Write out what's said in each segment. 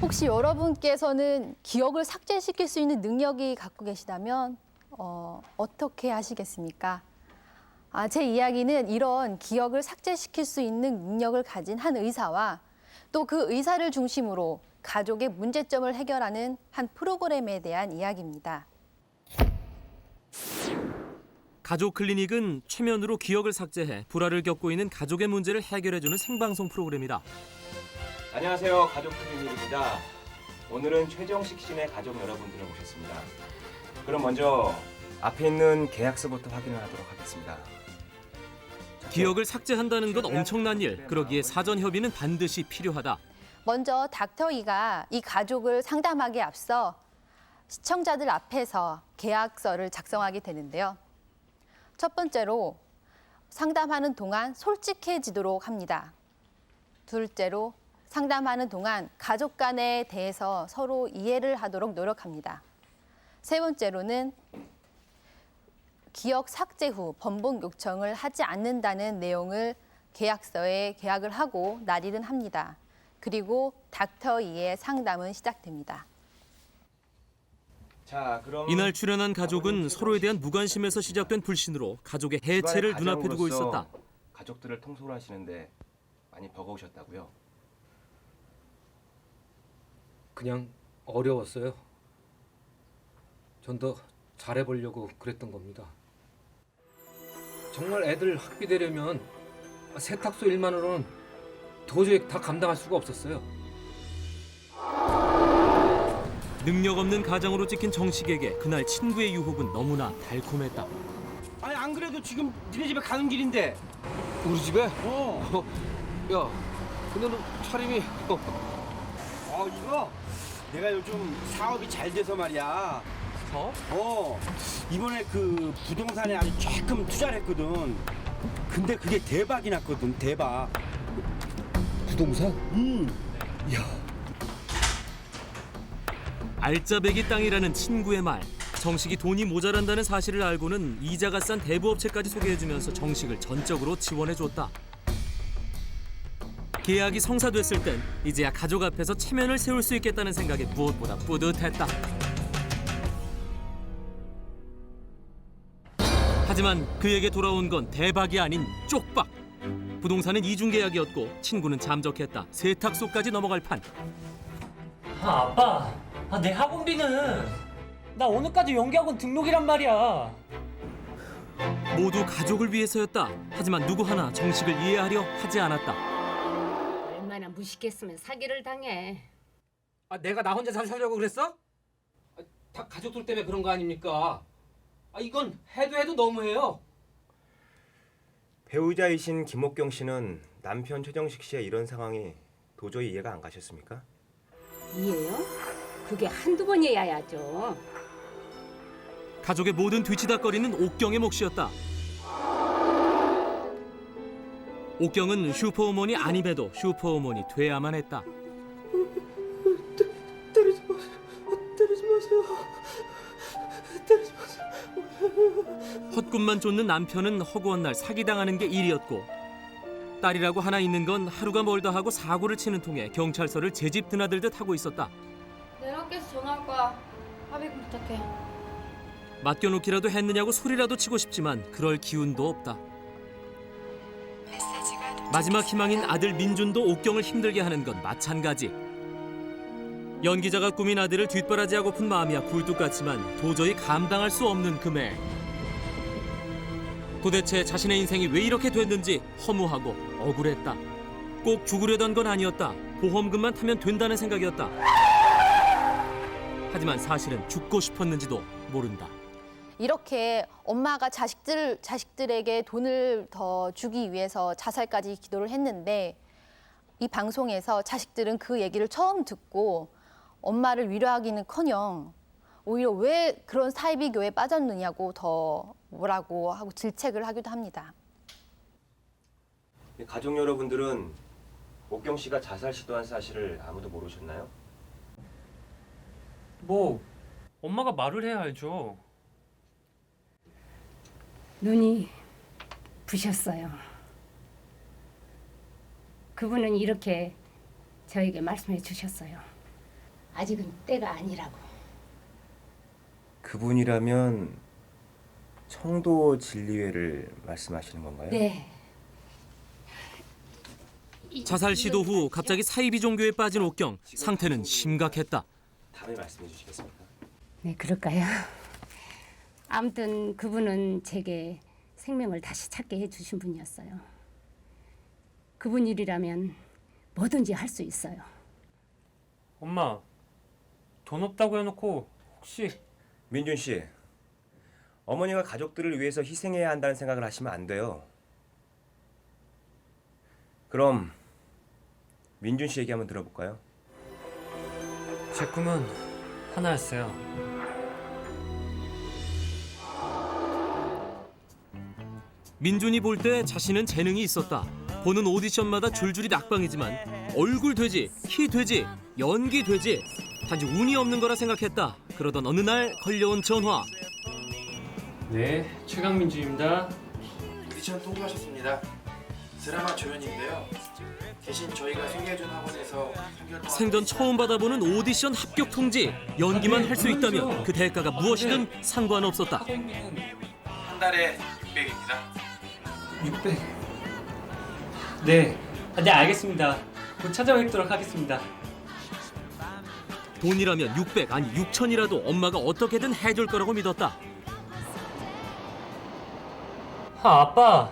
혹시 여러분께서는 기억을 삭제시킬 수 있는 능력이 갖고 계시다면 어떻게 하시겠습니까? 제 이야기는 이런 기억을 삭제시킬 수 있는 능력을 가진 한 의사와 또 그 의사를 중심으로 가족의 문제점을 해결하는 한 프로그램에 대한 이야기입니다. 가족 클리닉은 최면으로 기억을 삭제해 불화를 겪고 있는 가족의 문제를 해결해주는 생방송 프로그램이다. 안녕하세요. 가족 클리닉입니다. 오늘은 최정식 씨네 가족 여러분들을 모셨습니다. 그럼 먼저 앞에 있는 계약서부터 확인을 하도록 하겠습니다. 기억을 삭제한다는 건 엄청난 일. 그러기에 사전 협의는 반드시 필요하다. 먼저 닥터 이가 이 가족을 상담하기에 앞서 시청자들 앞에서 계약서를 작성하게 되는데요. 첫 번째로 상담하는 동안 솔직해지도록 합니다. 둘째로 상담하는 동안 가족 간에 대해서 서로 이해를 하도록 노력합니다. 세 번째로는 기억 삭제 후 번복 요청을 하지 않는다는 내용을 계약서에 계약을 하고 날일은 합니다. 그리고 닥터 이의 상담은 시작됩니다. 자, 그럼 이날 출연한 가족은 서로에 대한 무관심에서 시작된 불신으로 가족의 해체를 눈앞에 두고 있었다. 가족들을 통솔하시는데 많이 버거우셨다고요? 그냥 어려웠어요. 전 더 잘해보려고 그랬던 겁니다. 정말 애들 학비되려면 세탁소 일만으로는 도저히 다 감당할 수가 없었어요. 능력 없는 가장으로 찍힌 정식에게 그날 친구의 유혹은 너무나 달콤했다. 아니 안 그래도 지금 니네 집에 가는 길인데. 우리 집에? 야, 근데 너 차림이 이거 내가 요즘 사업이 잘 돼서 말이야. 사업? 이번에 그 부동산에 아주 조금 투자를 했거든. 근데 그게 대박이 났거든, 대박. 부동산? 알짜배기 땅이라는 친구의 말. 정식이 돈이 모자란다는 사실을 알고는 이자가 싼 대부업체까지 소개해주면서 정식을 전적으로 지원해줬다. 계약이 성사됐을 땐 이제야 가족 앞에서 체면을 세울 수 있겠다는 생각에 무엇보다 뿌듯했다. 하지만 그에게 돌아온 건 대박이 아닌 쪽박. 부동산은 이중계약이었고 친구는 잠적했다. 세탁소까지 넘어갈 판. 아빠, 내 학원비는 나 오늘까지 연기학원 등록이란 말이야. 모두 가족을 위해서였다. 하지만 누구 하나 정식을 이해하려 하지 않았다. 얼마나 무식했으면 사기를 당해. 내가 나 혼자 잘 살려고 그랬어? 다 가족들 때문에 그런 거 아닙니까? 이건 해도 너무해요. 배우자이신 김옥경 씨는 남편 최정식 씨의 이런 상황이 도저히 이해가 안 가셨습니까? 이해요? 그게 한두 번이어야죠. 가족의 모든 뒤치다거리는 옥경의 몫이었다. 옥경은 슈퍼우먼이 아님에도 슈퍼우먼이 돼야만 했다. 때리지 마세요. 헛꿈만 쫓는 남편은 허구한 날 사기당하는 게 일이었고 딸이라고 하나 있는 건 하루가 멀다 하고 사고를 치는 통에 경찰서를 제 집 드나들듯 하고 있었다. 내일 학교에서 전화할 거야. 합의 좀 부탁해. 맡겨놓기라도 했느냐고 소리라도 치고 싶지만 그럴 기운도 없다. 마지막 희망인 아들 민준도 옥경을 힘들게 하는 건 마찬가지. 연기자가 꾸민 아들을 뒷바라지하고픈 마음이야 굴뚝 같지만 도저히 감당할 수 없는 금액. 도대체 자신의 인생이 왜 이렇게 됐는지 허무하고 억울했다. 꼭 죽으려던 건 아니었다. 보험금만 타면 된다는 생각이었다. 하지만 사실은 죽고 싶었는지도 모른다. 이렇게 엄마가 자식들에게 돈을 더 주기 위해서 자살까지 기도를 했는데 이 방송에서 자식들은 그 얘기를 처음 듣고 엄마를 위로하기는커녕 오히려 왜 그런 사이비교에 빠졌느냐고 더 뭐라고 하고 질책을 하기도 합니다. 가족 여러분들은 옥경 씨가 자살 시도한 사실을 아무도 모르셨나요? 뭐 엄마가 말을 해야 알죠. 눈이 부셨어요. 그분은 이렇게 저에게 말씀해 주셨어요. 아직은 때가 아니라고. 그분이라면 청도 진리회를 말씀하시는 건가요? 네. 자살 시도 후 갑자기 사이비 종교에 빠진 옥경. 상태는 심각했다. 다음에 말씀해 주시겠습니까? 네, 그럴까요? 아무튼 그분은 제게 생명을 다시 찾게 해주신 분이었어요. 그분 일이라면 뭐든지 할 수 있어요. 엄마, 돈 없다고 해놓고 혹시 민준 씨, 어머니가 가족들을 위해서 희생해야 한다는 생각을 하시면 안 돼요. 그럼 민준 씨 얘기 한번 들어볼까요? 제 꿈은 하나였어요. 민준이 볼 때 자신은 재능이 있었다. 보는 오디션마다 줄줄이 낙방이지만 얼굴 되지, 키 되지, 연기 되지 단지 운이 없는 거라 생각했다. 그러던 어느 날 걸려온 전화. 네, 최강민주입니다. 오디션 통과하셨습니다. 드라마 조연인데요. 대신 저희가 소개해준 학원에서 3개월 동안 생전 처음 받아보는 오디션 합격 통지. 연기만 할 수 있다면 그 대가가 무엇이든 상관없었다. 학원비는 한 달에 600입니다. 600. 네, 네 알겠습니다. 곧 찾아뵙도록 하겠습니다. 돈이라면 600 아니 6천이라도 엄마가 어떻게든 해줄 거라고 믿었다. 아빠,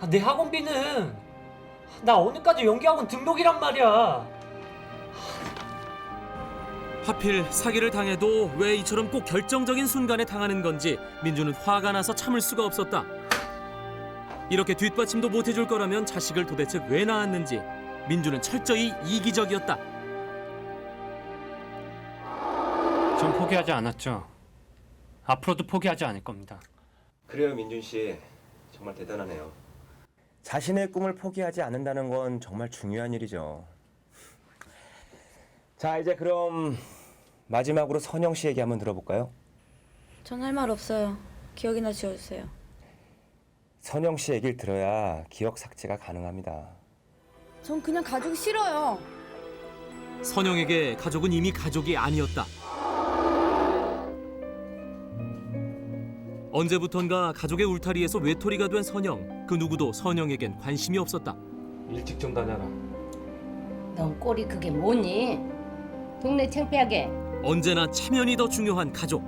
내 학원비는 나 오늘까지 연기학원 등록이란 말이야. 하필 사기를 당해도 왜 이처럼 꼭 결정적인 순간에 당하는 건지 민주는 화가 나서 참을 수가 없었다. 이렇게 뒷받침도 못 해줄 거라면 자식을 도대체 왜 낳았는지 민주는 철저히 이기적이었다. 전 포기하지 않았죠. 앞으로도 포기하지 않을 겁니다. 그래요, 민준 씨. 정말 대단하네요. 자신의 꿈을 포기하지 않는다는 건 정말 중요한 일이죠. 자, 이제 그럼 마지막으로 선영 씨 얘기 한번 들어볼까요? 전 할 말 없어요. 기억이나 지워주세요. 선영 씨 얘기를 들어야 기억 삭제가 가능합니다. 전 그냥 가족이 싫어요. 선영에게 가족은 이미 가족이 아니었다. 언제부턴가 가족의 울타리에서 외톨이가 된 선영. 그 누구도 선영에겐 관심이 없었다. 일찍 좀 다녀라. 넌 꼴이 그게 뭐니? 동네 창피하게. 언제나 체면이 더 중요한 가족.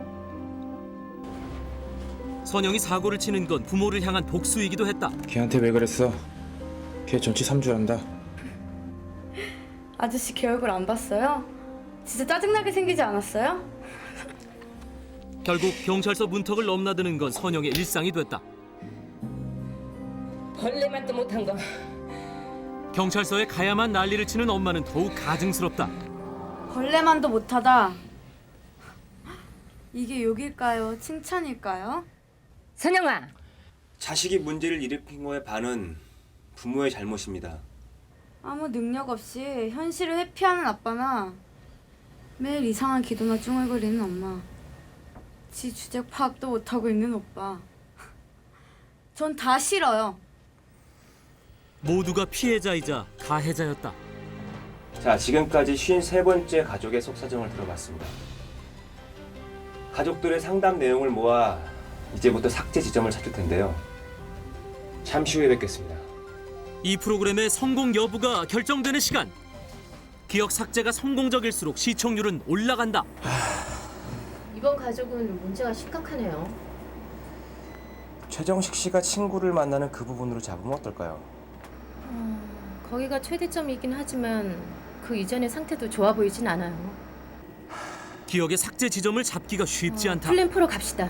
선영이 사고를 치는 건 부모를 향한 복수이기도 했다. 걔한테 왜 그랬어? 걔 전치 3주한다. 아저씨 걔 얼굴 안 봤어요? 진짜 짜증나게 생기지 않았어요? 결국 경찰서 문턱을 넘나드는 건 선영의 일상이 됐다. 벌레만도 못한 거. 경찰서에 가야만 난리를 치는 엄마는 더욱 가증스럽다. 벌레만도 못하다. 이게 욕일까요? 칭찬일까요? 선영아, 자식이 문제를 일으킨 거에 반은 부모의 잘못입니다. 아무 능력 없이 현실을 회피하는 아빠나 매일 이상한 기도나 쭝얼거리는 엄마, 지 주제 파악도 못하고 있는 오빠. 전 다 싫어요. 모두가 피해자이자 가해자였다. 자, 지금까지 53번째 가족의 속사정을 들어봤습니다. 가족들의 상담 내용을 모아 이제부터 삭제 지점을 찾을 텐데요. 잠시 후에 뵙겠습니다. 이 프로그램의 성공 여부가 결정되는 시간. 기억 삭제가 성공적일수록 시청률은 올라간다. 이번 가족은 문제가 심각하네요. 최정식 씨가 친구를 만나는 그 부분으로 잡으면 어떨까요? 거기가 최대점이긴 하지만 그 이전의 상태도 좋아 보이진 않아요. 기억의 삭제 지점을 잡기가 쉽지 않다. 플랜 4로 갑시다.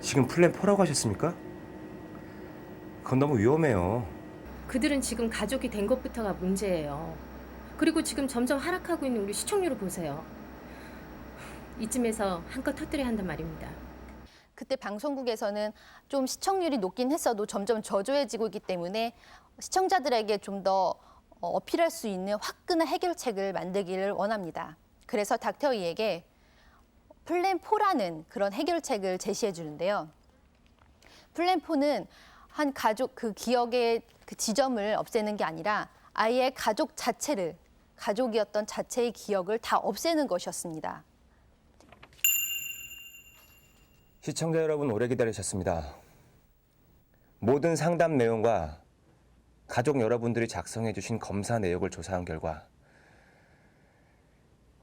지금 플랜 4라고 하셨습니까? 그건 너무 위험해요. 그들은 지금 가족이 된 것부터가 문제예요. 그리고 지금 점점 하락하고 있는 우리 시청률을 보세요. 이쯤에서 한껏 터뜨려야 한단 말입니다. 그때 방송국에서는 좀 시청률이 높긴 했어도 점점 저조해지고 있기 때문에 시청자들에게 좀 더 어필할 수 있는 화끈한 해결책을 만들기를 원합니다. 그래서 닥터이에게 플랜 4라는 그런 해결책을 제시해 주는데요. 플랜 4는 한 가족 그 기억의 그 지점을 없애는 게 아니라 아예 가족 자체를 가족이었던 자체의 기억을 다 없애는 것이었습니다. 시청자 여러분 오래 기다리셨습니다. 모든 상담 내용과 가족 여러분들이 작성해 주신 검사 내역을 조사한 결과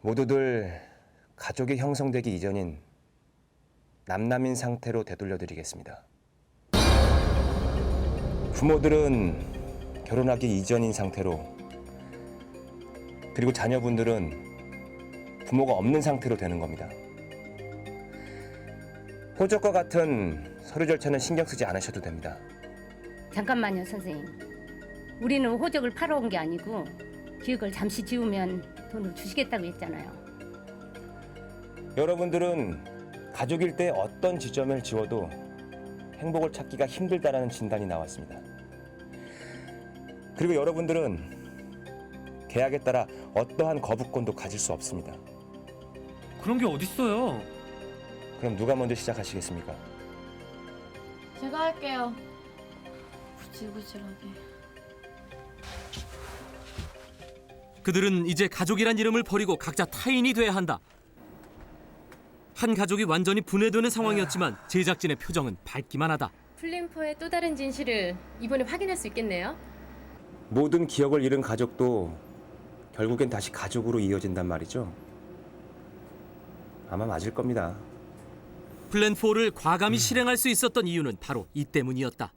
모두들 가족이 형성되기 이전인 남남인 상태로 되돌려드리겠습니다. 부모들은 결혼하기 이전인 상태로, 그리고 자녀분들은 부모가 없는 상태로 되는 겁니다. 호적과 같은 서류 절차는 신경 쓰지 않으셔도 됩니다. 잠깐만요, 선생님. 우리는 호적을 팔아온 게 아니고 기억을 잠시 지우면 돈을 주시겠다고 했잖아요. 여러분들은 가족일 때 어떤 지점을 지워도 행복을 찾기가 힘들다라는 진단이 나왔습니다. 그리고 여러분들은 계약에 따라 어떠한 거부권도 가질 수 없습니다. 그런 게 어딨어요? 그럼 누가 먼저 시작하시겠습니까? 제가 할게요. 구질구질하게. 그들은 이제 가족이란 이름을 버리고 각자 타인이 돼야 한다. 한 가족이 완전히 분해되는 상황이었지만 제작진의 표정은 밝기만 하다. 플랜4의 또 다른 진실을 이번에 확인할 수 있겠네요. 모든 기억을 잃은 가족도 결국엔 다시 가족으로 이어진단 말이죠. 아마 맞을 겁니다. 플랜4를 과감히 실행할 수 있었던 이유는 바로 이 때문이었다.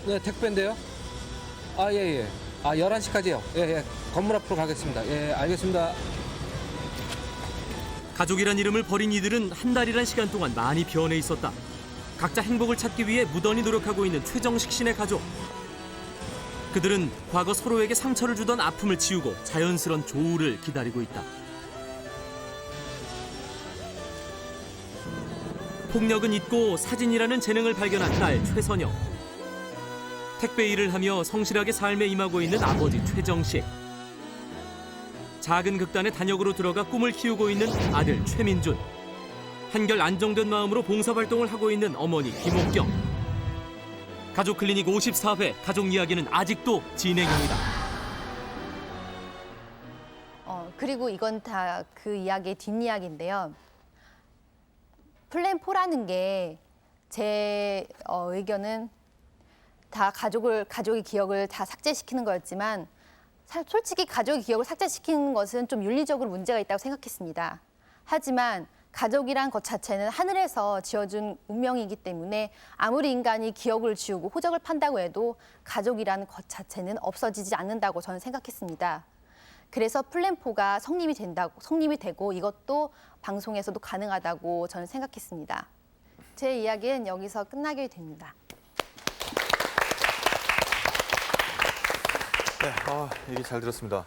네, 택배인데요. 아, 예. 아, 11시까지요. 예. 건물 앞으로 가겠습니다. 예, 알겠습니다. 가족이란 이름을 버린 이들은 한 달이란 시간 동안 많이 변해 있었다. 각자 행복을 찾기 위해 무던히 노력하고 있는 최정식 씨네 가족. 그들은 과거 서로에게 상처를 주던 아픔을 지우고 자연스런 조우를 기다리고 있다. 폭력은 잊고 사진이라는 재능을 발견한 딸 최선영. 택배 일을 하며 성실하게 삶에 임하고 있는 아버지 최정식. 작은 극단의 단역으로 들어가 꿈을 키우고 있는 아들 최민준. 한결 안정된 마음으로 봉사활동을 하고 있는 어머니 김옥경. 가족 클리닉 54회 가족 이야기는 아직도 진행 중이다. 그리고 이건 다 그 이야기의 뒷이야기인데요. 플랜4라는 게 제 의견은 다 가족의 기억을 다 삭제시키는 거였지만 솔직히 가족의 기억을 삭제시키는 것은 좀 윤리적으로 문제가 있다고 생각했습니다. 하지만 가족이란 것 자체는 하늘에서 지어준 운명이기 때문에 아무리 인간이 기억을 지우고 호적을 판다고 해도 가족이라는 것 자체는 없어지지 않는다고 저는 생각했습니다. 그래서 플랜4가 성립이 되고 이것도 방송에서도 가능하다고 저는 생각했습니다. 제 이야기는 여기서 끝나게 됩니다. 네, 얘기 잘 들었습니다.